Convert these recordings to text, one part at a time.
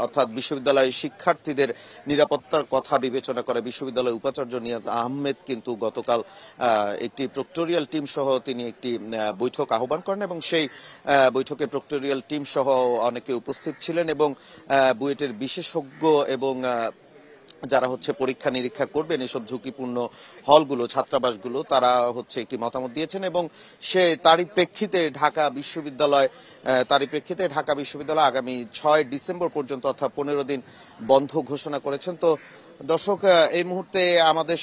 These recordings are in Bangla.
অর্থাৎ বিশ্ববিদ্যালয়ের শিক্ষার্থীদের নিরাপত্তার কথা বিবেচনা করে বিশ্ববিদ্যালয়ের উপাচার্য নিয়াজ আহমেদ কিন্তু গতকাল একটি প্রক্টোরিয়াল টিম সহ তিনি একটি বৈঠক আহ্বান করেন এবং সেই বৈঠকে প্রক্টোরিয়াল টিম সহ অনেকে উপস্থিত ছিলেন এবং বুয়েটের বিশেষজ্ঞ এবং যারা হচ্ছে পরীক্ষা নিরীক্ষা করবেন এসব ঝুঁকিপূর্ণ হলগুলো ছাত্রাবাসগুলো তারা হচ্ছে একটি মতামত দিয়েছেন এবং তারই প্রেক্ষিতে ঢাকা বিশ্ববিদ্যালয় আগামী 6 ডিসেম্বর পর্যন্ত অর্থাৎ 15 দিন বন্ধ ঘোষণা করেছেন। তো দর্শক এই মুহূর্তে আমাদের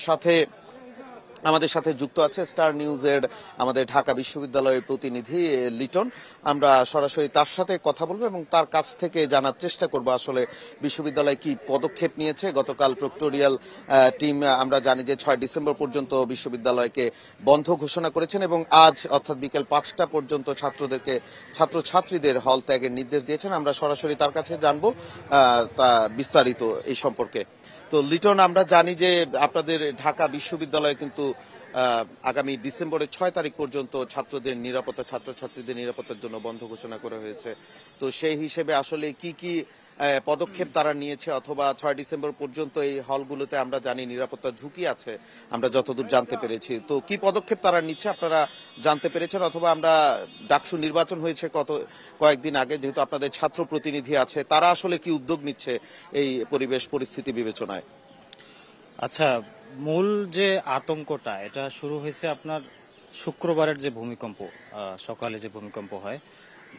সাথে যুক্ত আছে স্টার নিউজের আমাদের ঢাকা বিশ্ববিদ্যালয়ের প্রতিনিধি লিটন। আমরা সরাসরি তার সাথে কথা বলবো এবং তার কাছ থেকে জানার চেষ্টা করব আসলে বিশ্ববিদ্যালয় কি পদক্ষেপ নিয়েছে। গতকাল প্রক্টোরিয়াল টিম আমরা জানি যে 6 ডিসেম্বর পর্যন্ত বিশ্ববিদ্যালয়কে বন্ধ ঘোষণা করেছেন এবং আজ অর্থাৎ বিকেল 5টা পর্যন্ত ছাত্রছাত্রীদের হল ত্যাগের নির্দেশ দিয়েছেন। আমরা সরাসরি তার কাছে জানবো বিস্তারিত এই সম্পর্কে। তো লিটন, আমরা জানি যে আপনাদের ঢাকা বিশ্ববিদ্যালয়ে কিন্তু আগামী ডিসেম্বরের 6 তারিখ পর্যন্ত ছাত্রছাত্রীদের নিরাপত্তার জন্য বন্ধ ঘোষণা করা হয়েছে। তো সেই হিসেবে আসলে কি কি পদক্ষেপ তারা নিয়েছে, অথবা 6 ডিসেম্বর পর্যন্ত এই হলগুলোতে আমরা জানি নিরাপত্তার ঝুঁকি আছে আমরা যতদূর জানতে পেরেছি, তো কি পদক্ষেপ তারা নিচ্ছে আপনারা জানতে পেরেছেন? অথবা আমরা ডাকসু নির্বাচন হয়েছে কয়েকদিন আগে, যেহেতু আপনাদের ছাত্র প্রতিনিধি আছে, তারা আসলে কি উদ্যোগ নিচ্ছে এই পরিস্থিতি বিবেচনায়? আচ্ছা, মূল যে আতঙ্কটা এটা শুরু হয়েছে আপনার শুক্রবারের যে ভূমিকম্প, সকালে যে ভূমিকম্প হয়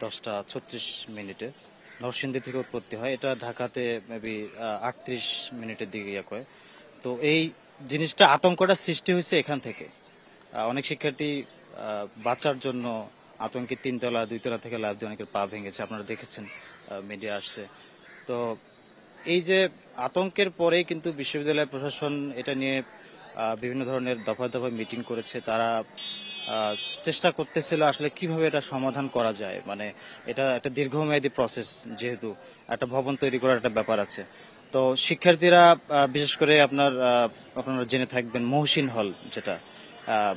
10:36 নরসিংদী থেকে উৎপত্তি হয়, এটা ঢাকাতে মেবি 38 মিনিটের দিকে হয়। তো এই জিনিসটা আতঙ্কটা সৃষ্টি হয়েছে এখান থেকে। অনেক শিক্ষার্থী বাঁচার জন্য আতঙ্কে 3তলা 2তলা থেকে লাফ দিয়ে অনেকের পা ভেঙেছে, আপনারা দেখেছেন, মিডিয়া আসছে। তো এই যে আতঙ্কের পরেই কিন্তু বিশ্ববিদ্যালয় প্রশাসন এটা নিয়ে বিভিন্ন ধরনের দফায় দফায় মিটিং করেছে। তারা চেষ্টা করতেছিল আসলে কিভাবে এটা সমাধান করা যায়। মানে এটা একটা দীর্ঘমেয়াদী প্রসেস, যেহেতু একটা ভবন তৈরি করার একটা ব্যাপার আছে। তো শিক্ষার্থীরা বিশেষ করে আপনারা জেনে থাকবেন মহসিন হল, যেটা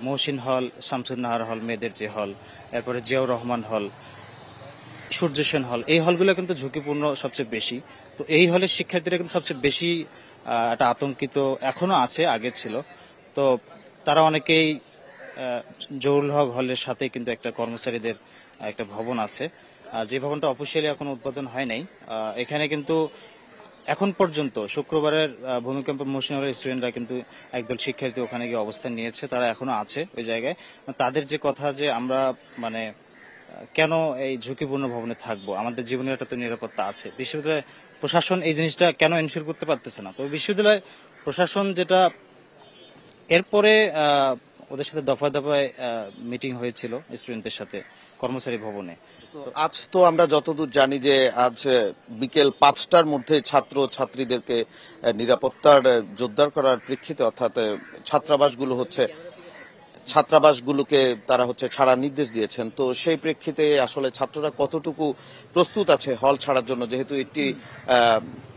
মহসিন হল, শামসুন্নাহার হল মেয়েদের যে হল, এরপরে জিয়াউর রহমান হল, সূর্য সেন হল, এই হলগুলো কিন্তু ঝুঁকিপূর্ণ সবচেয়ে বেশি। তো এই হলের শিক্ষার্থীরা কিন্তু সবচেয়ে বেশি একটা আতঙ্কিত এখনো আছে, আগে ছিল। তো তারা অনেকেই জহুরুল হক হলের সাথে কিন্তু একটা কর্মচারীদের একটা ভবন আছে, যে ভবনটা অফিসিয়ালি এখনো উদ্বোধন হয় নাই। এখানে কিন্তু এখন পর্যন্ত শুক্রবারের ভূমিকম্পে মহসিন হলের স্টুডেন্টরা কিন্তু একদল শিক্ষার্থী ওখানে গিয়ে অবস্থান নিয়েছে, তারা এখনো আছে ওই জায়গায়। তাদের যে কথা যে আমরা মানে কেন এই ঝুঁকিপূর্ণ ভবনে থাকবো, আমাদের জীবনের একটা তো নিরাপত্তা আছে। বিশ্ববিদ্যালয় প্রশাসন এই জিনিসটা কেন এনশিওর করতে পারতেছে না? তো বিশ্ববিদ্যালয় প্রশাসন যেটা এরপরে ওদের সাথে দফায় দফায় মিটিং হয়েছিল স্টুডেন্টদের সাথে কর্মচারী ভবনে। আজ তো আমরা যতদূর জানি যে আজ বিকেল 5টার মধ্যে ছাত্রীদেরকে নিরাপত্তার জোরদার করার প্রেক্ষিতে অর্থাৎ ছাত্রাবাসগুলোকে তারা ছাড়ার নির্দেশ দিয়েছেন। তো সেই প্রেক্ষিতে আসলে ছাত্ররা কতটুকু প্রস্তুত আছে হল ছাড়ার জন্য, যেহেতু একটি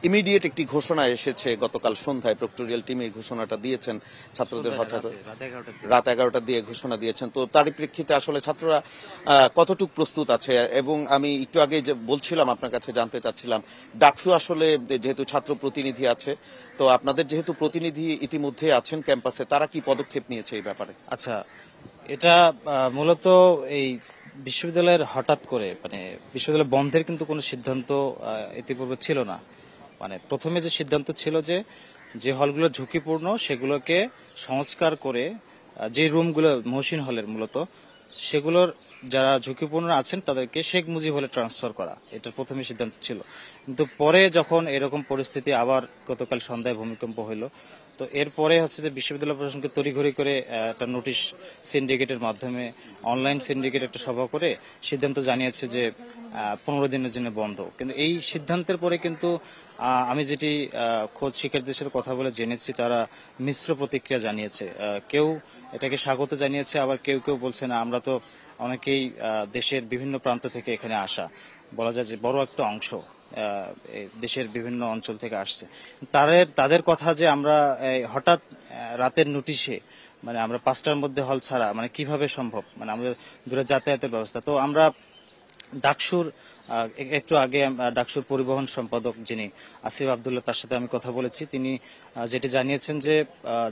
ইমিডিয়েট একটি ঘোষণা এসেছে গতকাল সন্ধ্যায়, প্রক্টোরিয়াল টিম এই ঘোষণাটা দিয়েছেন ছাত্রদের রাত 11টা দিয়ে ঘোষণা দিয়েছেন। তো তারই প্রেক্ষিতে আসলে ছাত্ররা কতটুকু প্রস্তুত আছে? এবং আমি একটু আগে যে বলছিলাম আপনার কাছে জানতে চাচ্ছিলাম, ডাকসু আসলে যেহেতু ছাত্র প্রতিনিধি আছে, তো আপনাদের যেহেতু প্রতিনিধি ইতিমধ্যে আছেন ক্যাম্পাসে, তারা কি পদক্ষেপ নিয়েছে এই ব্যাপারে? আচ্ছা, এটা মূলত এই বিশ্ববিদ্যালয়ের হঠাৎ করে মানে বিশ্ববিদ্যালয় বন্ধের কিন্তু কোনো সিদ্ধান্ত ইতিপূর্বে ছিল না। মানে প্রথমে যে সিদ্ধান্ত ছিল যে হলগুলো ঝুঁকিপূর্ণ সেগুলোকে সংস্কার করে যে রুমগুলো মহসিন হলের মূলত সেগুলোর যারা ঝুঁকিপূর্ণ আছেন তাদেরকে শেখ মুজিব হলে ট্রান্সফার করা, এটা প্রথমে সিদ্ধান্ত ছিল। কিন্তু পরে যখন এরকম পরিস্থিতি আবার গতকাল সন্ধ্যায় ভূমিকম্প হইলো, তো এরপরে যে বিশ্ববিদ্যালয় প্রশাসনকে তড়িঘড়ি করে একটা নোটিশ সিন্ডিকেটের মাধ্যমে অনলাইন সিন্ডিকেট একটা সভা করে সিদ্ধান্ত জানিয়েছে যে 15 দিনের জন্য বন্ধ। কিন্তু এই সিদ্ধান্তের পরে কিন্তু আমি যেটি খোঁজ শিক্ষার্থীদের সাথে কথা বলে জেনেছি, তারা মিশ্র প্রতিক্রিয়া জানিয়েছে। কেউ এটাকে স্বাগত জানিয়েছে, আবার কেউ কেউ বলছে না, আমরা তো অনেকেই দেশের বিভিন্ন প্রান্ত থেকে এখানে আসা, বলা যায় যে বড় একটা অংশ দেশের বিভিন্ন অঞ্চল থেকে আসছে। তাদের কথা যে আমরা হঠাৎ রাতের নোটিশে মানে আমরা 5টার মধ্যে হল ছাড়া মানে কিভাবে সম্ভব, মানে আমাদের দূরে যাতায়াতের ব্যবস্থা। তো আমরা ডাকসুর একটু আগে ডাকসুর পরিবহন সম্পাদক যিনি আসিফ আব্দুল্লাহ, তার সাথে আমি কথা বলেছি। তিনি যেটি জানিয়েছেন যে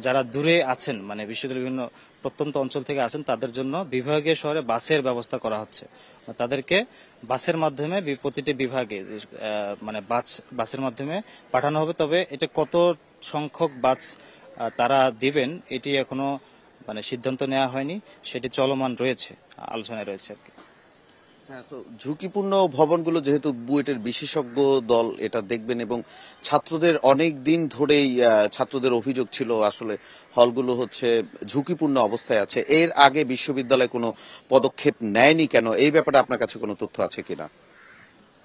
যারা দূরে আছেন, মানে বিশ্ববিদ্যালয়ের বিভিন্ন প্রত্যন্ত অঞ্চল থেকে আছেন, তাদের জন্য বিভাগীয় শহরে বাসের ব্যবস্থা করা হচ্ছে। তাদেরকে বাসের মাধ্যমে প্রতিটি বিভাগে মানে বাসের মাধ্যমে পাঠানো হবে। তবে এটা কত সংখ্যক বাস তারা দিবেন এটি এখনো মানে সিদ্ধান্ত নেওয়া হয়নি, সেটি চলমান রয়েছে, আলোচনায় রয়েছে আর কি। হ্যাঁ, তো ঝুঁকিপূর্ণ ভবনগুলো যেহেতু বুয়েটের বিশেষজ্ঞ দল এটা দেখবেন এবং ছাত্রদের অনেক দিন ধরেই ছাত্রদের অভিযোগ ছিল আসলে হলগুলো হচ্ছে ঝুঁকিপূর্ণ অবস্থায় আছে, এর আগে বিশ্ববিদ্যালয় কোনো পদক্ষেপ নেয়নি কেন, এই ব্যাপারে আপনার কাছে কোনো তথ্য আছে কিনা?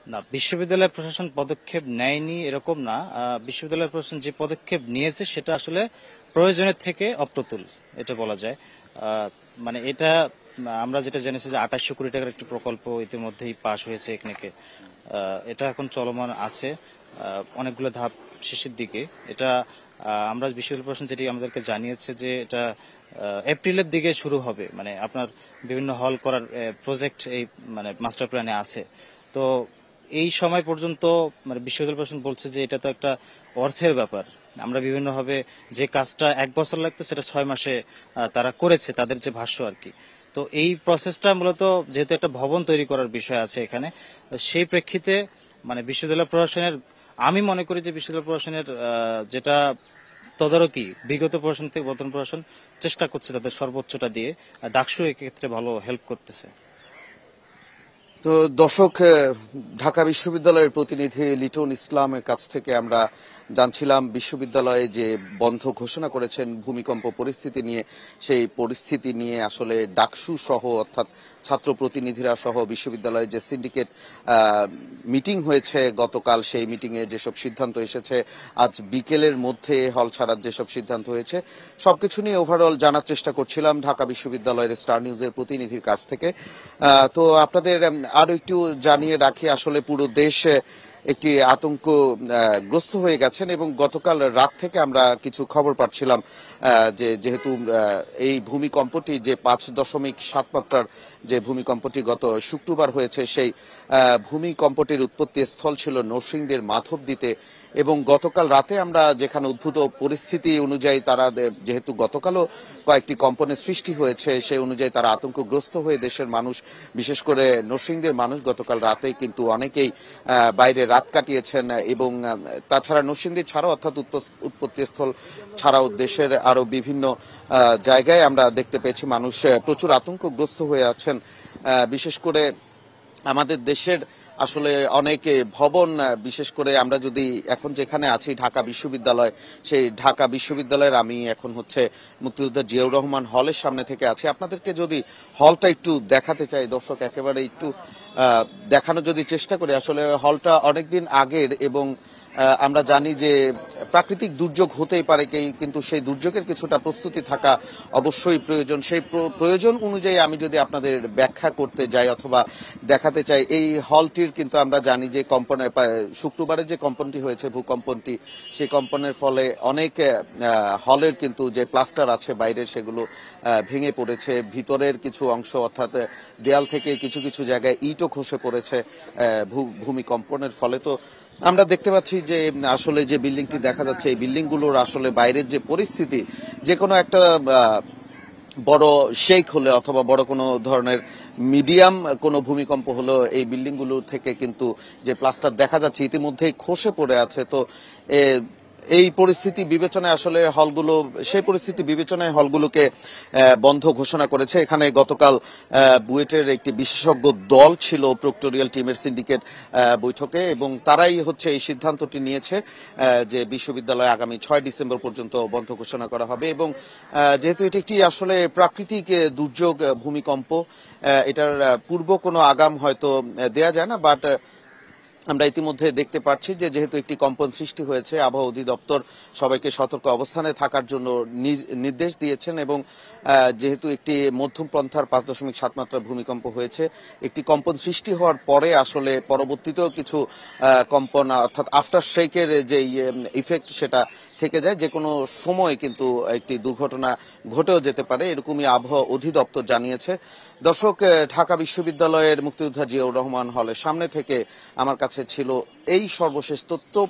না, বিশ্ববিদ্যালয় প্রশাসন পদক্ষেপ নেয়নি এরকম না। বিশ্ববিদ্যালয় প্রশাসন যে পদক্ষেপ নিয়েছে সেটা আসলে প্রয়োজনের থেকে অপ্রতুল, এটা বলা যায়। মানে এটা আমরা যেটা জেনেছি যে 2800 কোটি টাকার একটি প্রকল্প ইতিমধ্যেই পাশ হয়েছে একনেকে। এটা এখন চলমান আছে, অনেকগুলো ধাপ শেষের দিকে। এটা আমরা বিশ্ববিদ্যালয় প্রশাসন যেটি আমাদেরকে জানিয়েছে যে এটা এপ্রিলের দিকে শুরু হবে, মানে আপনার বিভিন্ন হল করার প্রজেক্ট এই মানে মাস্টার প্ল্যানে আছে। তো এই সময় পর্যন্ত মানে বিশ্ববিদ্যালয় প্রশাসন বলছে যে এটা তো একটা অর্থের ব্যাপার। আমরা বিভিন্নভাবে যে কাজটা 1 বছর লাগতো সেটা 6 মাসে তারা করেছে, তাদের যে ভাষ্য আর কি। তো এই প্রসেসটা মূলত যেহেতু একটা ভবন তৈরি করার বিষয় আছে এখানে, সেই প্রেক্ষিতে মানে বিশ্ববিদ্যালয় প্রশাসনের, আমি মনে করি যে বিশ্ববিদ্যালয় প্রশাসনের যেটা তদারকি বিগত প্রশাসন থেকে বর্তমান প্রশাসন চেষ্টা করছে তাদের সর্বোচ্চটা দিয়ে, ডাকসু এক্ষেত্রে ভালো হেল্প করতেছে। তো দর্শক, ঢাকা বিশ্ববিদ্যালয়ের প্রতিনিধি লিটন ইসলামের কাছ থেকে আমরা জানছিলাম বিশ্ববিদ্যালয়ে যে বন্ধ ঘোষণা করেছেন ভূমিকম্প পরিস্থিতি নিয়ে, সেই পরিস্থিতি নিয়ে আসলে ডাকসু সহ অর্থাৎ ছাত্র প্রতিনিধিরা সহ বিশ্ববিদ্যালয়ের যে সিন্ডিকেট মিটিং হয়েছে গতকাল, সেই মিটিংয়ে যেসব সিদ্ধান্ত এসেছে, আজ বিকেলের মধ্যে হল ছাড়ার যেসব সিদ্ধান্ত হয়েছে, সবকিছু নিয়ে ওভারঅল জানার চেষ্টা করছিলাম ঢাকা বিশ্ববিদ্যালয়ের স্টার নিউজের প্রতিনিধির কাছ থেকে। তো আপনাদের আরো একটু জানিয়ে রাখি, আসলে পুরো দেশ একটি আতঙ্কগ্রস্ত হয়ে গেছেন এবং গতকাল রাত থেকে আমরা কিছু খবর পাচ্ছিলাম যে যেহেতু এই ভূমিকম্পটি যে 5.7 মাত্রার যে ভূমিকম্পটি গত শুক্রবার হয়েছে, সেই ভূমিকম্পটির উৎপত্তি স্থল ছিল নরসিংদীর মাধবদীতে এবং গতকাল রাতে আমরা যেখানে উদ্ভূত পরিস্থিতি অনুযায়ী তারা যেহেতু গতকালও কয়েকটি কম্পনের সৃষ্টি হয়েছে, সেই অনুযায়ী তারা আতঙ্কগ্রস্ত হয়ে দেশের মানুষ, বিশেষ করে নরসিংদীর মানুষ গতকাল রাতে কিন্তু অনেকেই বাইরে রাত কাটিয়েছেন এবং তাছাড়া নরসিংদী ছাড়াও অর্থাৎ উৎপত্তি স্থল ছাড়াও দেশের আরো বিভিন্ন জায়গায় আমরা দেখতে পেয়েছি মানুষ প্রচুর আতঙ্কগ্রস্ত হয়ে আছেন। বিশেষ করে আমাদের দেশের আসলে অনেক ভবন, বিশেষ করে আমরা যদি এখন যেখানে আছি ঢাকা বিশ্ববিদ্যালয়, সেই ঢাকা বিশ্ববিদ্যালয়ের আমি এখন হচ্ছে মুক্তিযোদ্ধা জিয়াউর রহমান হলের সামনে থেকে আছি। আপনাদেরকে যদি হলটা একটু দেখাতে চাই দর্শক, একেবারে একটু দেখানোর যদি চেষ্টা করি, আসলে হলটা অনেকদিন আগের এবং আমরা জানি যে প্রাকৃতিক দুর্যোগ হতেই পারে, কিন্তু সেই দুর্যোগের কিছুটা প্রস্তুতি থাকা অবশ্যই প্রয়োজন। সেই প্রয়োজন অনুযায়ী আমি যদি আপনাদের ব্যাখ্যা করতে যাই অথবা দেখাতে চাই, এই হলটির কিন্তু আমরা জানি যে শুক্রবারে যে কম্পনটি হয়েছে ভূকম্পনটি, সেই কম্পনের ফলে অনেক হলের কিন্তু যে প্লাস্টার আছে বাইরের সেগুলো ভেঙে পড়েছে, ভিতরের কিছু অংশ অর্থাৎ দেয়াল থেকে কিছু কিছু জায়গায় ইটও খসে পড়েছে ভূমিকম্পনের ফলে। তো আমরা দেখতে পাচ্ছি যে আসলে যে বিল্ডিংটি দেখা যাচ্ছে, এই বিল্ডিংগুলোর আসলে বাইরের যে পরিস্থিতি, যে কোনো একটা বড় শেক হলে অথবা বড় কোনো ধরনের মিডিয়াম কোনো ভূমিকম্প হলো এই বিল্ডিংগুলো থেকে কিন্তু যে প্লাস্টার দেখা যাচ্ছে ইতিমধ্যেই খসে পড়ে আছে। তো এই পরিস্থিতি বিবেচনায় আসলে হলগুলো, সেই পরিস্থিতি বিবেচনায় হলগুলোকে বন্ধ ঘোষণা করেছে। এখানে গতকাল বুয়েটের একটি বিশেষজ্ঞ দল ছিল প্রক্টোরিয়াল টিমের সিন্ডিকেট বৈঠকে এবং তারাই হচ্ছে এই সিদ্ধান্তটি নিয়েছে যে বিশ্ববিদ্যালয় আগামী 6 ডিসেম্বর পর্যন্ত বন্ধ ঘোষণা করা হবে এবং যেহেতু এটি একটি আসলে প্রাকৃতিক দুর্যোগ ভূমিকম্প, এটার পূর্ব কোনো আগাম হয়তো দেয়া যায় না, বাট আমরা ইতিমধ্যে দেখতে পাচ্ছি যে যেহেতু একটি কম্পন সৃষ্টি হয়েছে, আবহাওয়া অধিদপ্তর সবাইকে সতর্ক অবস্থানে থাকার জন্য নির্দেশ দিয়েছেন এবং যেহেতু একটি মধ্যম পন্থার 5.7 মাত্রার ভূমিকম্প হয়েছে, একটি কম্পন সৃষ্টি হওয়ার পরে আসলে পরবর্তীতেও কিছু কম্পন অর্থাৎ আফটার শেকের যে ইফেক্ট সেটা থেকে যায়, যে কোনো সময় কিন্তু একটি দুর্ঘটনা ঘটেও যেতে পারে, এরকমই আবহাওয়া অধিদপ্তর জানিয়েছে। দর্শক, ঢাকা বিশ্ববিদ্যালয়ের মুক্তিযোদ্ধা জিয়াউর রহমান হলের সামনে থেকে আমার কাছে ছিল এই সর্বশেষ তথ্য।